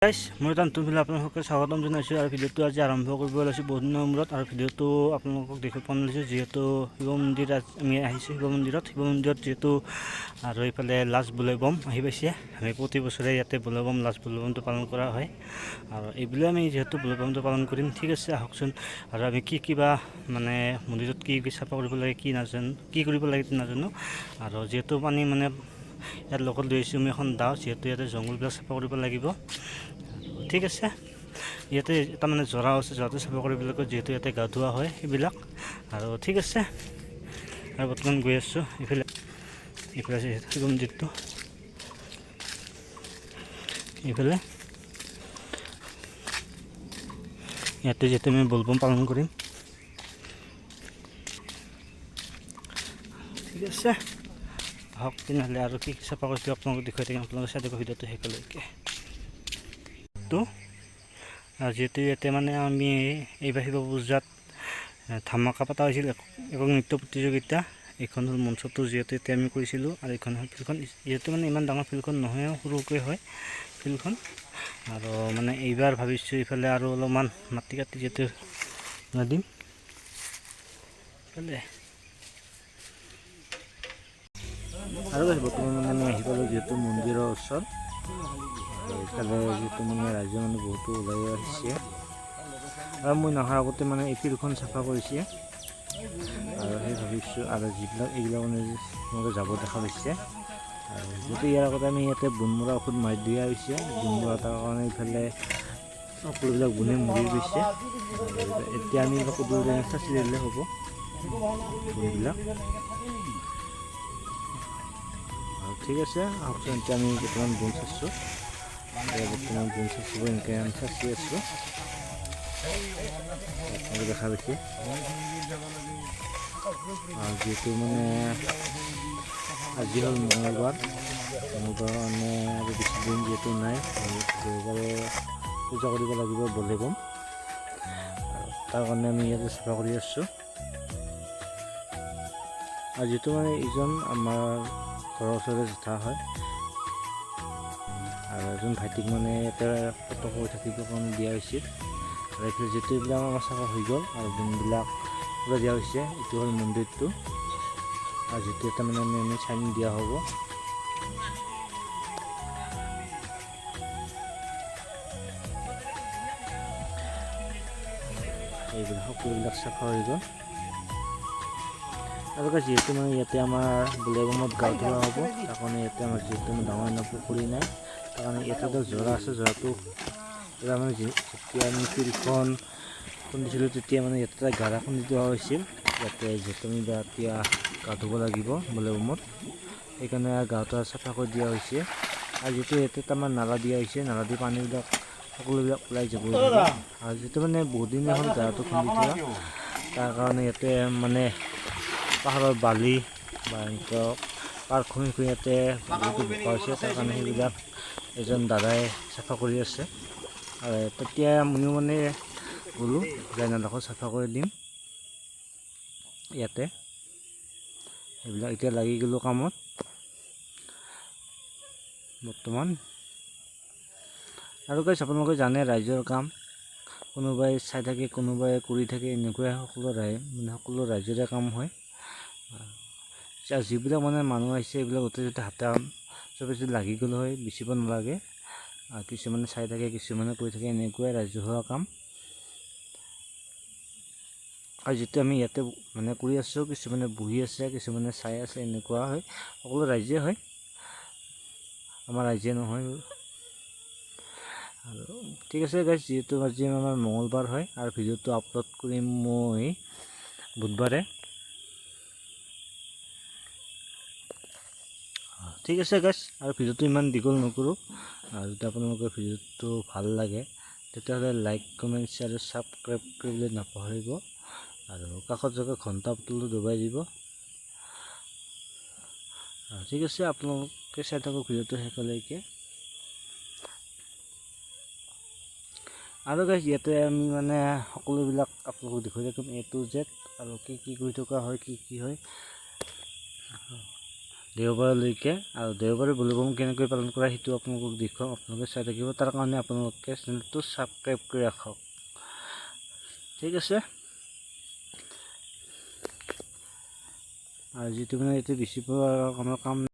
Guys মই নতুন video' আপোনালোকক স্বাগতম জনাইছোঁ আৰু ভিডিঅ'টো আজি আৰম্ভ কৰিব লৈছোঁ বহুত দিনৰ মূৰত আৰু ভিডিঅ'টো আপোনালোকক দেখি পোৱা লৈছোঁ যিহেতু শিৱ মন্দিৰ আমি আহিছোঁ শিৱ মন্দিৰত যিহেতু আৰু এইফালে লাষ্ট বোলেবম আহি পাইছে আমি প্ৰতি বছৰে ইয়াতে বোলেবম লাষ্ট বোলেবমটো পালন কৰা হয় আৰু এইবুলি আমি যিহেতু বোলেবমটো পালন কৰিম ঠিক আছে আহকচোন আৰু আমি কিবা মানে মন্দিৰত কি চাফা কৰিব লাগে কি নাজানো কি কৰিব লাগে নাজানো আৰু যিহেতু পানী মানে ইয়াত লগত লৈ আহিছোঁ আমি এখন দাও যিহেতু ইয়াতে জংঘলবিলাক চাফা কৰিব লাগিব ঠিক আছে ইয়াতে এটা মানে জৰা আছে জৰাটো চাফা কৰিবলৈকে যিহেতু ইয়াতে গা ধোৱা হয় সেইবিলাক আৰু ঠিক আছে আৰু বৰ্তমান গৈ আছোঁ এইফালে আছে শিৱ মন্দিৰটো এইফালে ইয়াতে যিহেতু আমি বোলবম পালন কৰিম ঠিক আছে আহক তেনেহ'লে আৰু কি চাফা কৰিছোঁ আপোনালোকক দেখুৱাই থাকিম আপোনালোকে চাই দিব ভিডিঅ'টো শেষলৈকে যিহেতু ইয়াতে মানে আমি এইবাৰ শিৱ পূজাত ধামাকা পতা হৈছিল একক নৃত্য প্ৰতিযোগিতা এইখন হ'ল মঞ্চটো যিহেতু এতিয়া আমি কৰিছিলোঁ আৰু এইখন হ'ল ফিল্ডখন যিহেতু মানে ইমান ডাঙৰ ফিল্ডখন নহয় সৰুকৈ হয় ফিল্ডখন আৰু মানে এইবাৰ ভাবিছোঁ এইফালে আৰু অলপমান মাটি কাটি যিহেতু দিম এইফালে আৰু বৰ্তমান মানে আমি আহি পালোঁ যিহেতু মন্দিৰৰ ওচৰত এইফালে যিহেতু মানে ৰাইজে মানে বহুতো ওলাই আহিছে আৰু মই নহাৰ আগতে মানে এই ফিল্ডখন চাফা কৰিছে আৰু সেই ভাবিছোঁ আৰু যিবিলাক এইবিলাক মানে তেওঁলোকে যাব দেখা পাইছে আৰু যিহেতু ইয়াৰ আগতে আমি ইয়াতে বন মৰা ঔষধ মাৰি দিয়া হৈছে বন মৰা তাৰ কাৰণে এইফালে সকলোবিলাক বনে মৰি গৈছে এতিয়া আমি সকলোবিলাক চাচি দিলে হ'ব বনবিলাক ঠিক আছে আহকচোন এতিয়া আমি বৰ্তমান বন চাইছোঁ বৰ্তমান বন চাইছোঁ এনেকৈ আমি চাচি আছোঁ দেখা পাইছে যিহেতু মানে আজি হ'ল মঙলবাৰ মানে আৰু বেছি দিন যিহেতু নাই দেওবাৰে পূজা কৰিব লাগিব বোলেবম তাৰ কাৰণে আমি ইয়াতে চাফা কৰি আছোঁ আৰু যিহেতু মানে এইজন আমাৰ ঘৰৰ ওচৰতে জেঠা হয় আৰু এজন ভাইটিক মানে ইয়াতে সতৰ্ক হৈ থাকিবৰ কাৰণে দিয়া হৈছিল আৰু এইফালে যিহেতু এইবিলাক আমাৰ চাফা হৈ গ'ল আৰু বনবিলাক পুৰা দিয়া হৈছে এইটো হ'ল মন্দিৰটো আৰু যিটো এটা মানে আমি চাইন দিয়া হ'ব এইবিলাক সকলোবিলাক চাফা হৈ গ'ল আৰু যিহেতু মানে ইয়াতে আমাৰ বোলেবমত গা ধোৱা হ'ব তাৰ কাৰণে ইয়াতে আমাৰ যিহেতু ডাঙৰ ডাঙৰ পুখুৰী নাই তাৰ কাৰণে ইয়াতে এটা জৰা আছে জৰাটো এতিয়া মানে যেতিয়া আমি ফিল্ডখন খুন্দিছিলোঁ তেতিয়া মানে ইয়াতে এটা গাৰা খুন্দি দিয়া হৈছিল ইয়াতে যিহেতু আমি এতিয়া গা ধুব লাগিব বোলেবমত সেইকাৰণে গাটো চাফা কৰি দিয়া হৈছে আৰু যিহেতু ইয়াতে এটা আমাৰ নালা দিয়া হৈছে নালা দি পানীবিলাক সকলোবিলাক ওলাই যাব আৰু যিহেতু মানে বহুত দিন এখন গাটো খুন্দি থোৱা তাৰ কাৰণে ইয়াতে মানে পাহাৰৰ বালি বা এনেকুৱা পাৰ খুঁহি ইয়াতে বহুতো বোকা হৈছে তাৰ কাৰণে সেইবিলাক এজন দাদাই চাফা কৰি আছে আৰু তেতিয়া ময়ো মানে গ'লোঁ যাই নালাখত চাফা কৰি দিম ইয়াতে সেইবিলাক এতিয়া লাগি গ'লোঁ কামত বৰ্তমান আৰু আপোনালোকে জানে ৰাইজৰ কাম কোনোবাই চাই থাকে কোনোবাই কৰি থাকে এনেকুৱাই সকলো ৰাইজৰে কাম হয় যিবিলাক মানে মানুহ আহিছে এইবিলাক গোটেই যদি হাতে চবে যদি লাগি গ'ল হয় বেচিব নালাগে আৰু কিছুমানে চাই থাকে কিছুমানে কৰি থাকে এনেকুৱাই ৰাজহুৱা কাম আৰু যিটো আমি ইয়াতে মানে কৰি আছোঁ কিছুমানে বহি আছে কিছুমানে চাই আছে এনেকুৱা হয় সকলো ৰাইজে হয় আমাৰ ৰাইজে নহয় আৰু ঠিক আছে গাইজ যিহেতু আজি আমাৰ মঙলবাৰ হয় আৰু ভিডিঅ'টো আপলোড কৰিম মই বুধবাৰে ঠিক আছে গাইজ আৰু ভিডিঅ'টো ইমান দীঘল নকৰোঁ আৰু যদি আপোনালোকৰ ভিডিঅ'টো ভাল লাগে তেতিয়াহ'লে লাইক কমেণ্ট শ্বেয়াৰ আৰু ছাবস্ক্ৰাইব কৰিবলৈ নাপাহৰিব আৰু কাষত থকা ঘণ্টা বটলটো দবাই দিব ঠিক আছে আপোনালোকে চাই থাকক ভিডিঅ'টো শেষলৈকে আৰু গাইজ ইয়াতে আমি মানে সকলোবিলাক আপোনালোকক দেখুৱাই থাকিম A to Z আৰু কি কৰি থকা হয় কি হয় দেওবাৰলৈকে। আৰু দেওবাৰে বলবম কেনেকৈ পালন কৰা সেইটো আপোনালোকক দেখুৱাম, আপোনালোকে চাই থাকিব। তাৰ কাৰণে আপোনালোকে চেনেলটো ছাবস্ক্ৰাইব কৰি ৰাখক, ঠিক আছে। আৰু যিটো মানে এইটো বেছি আমাৰ কাম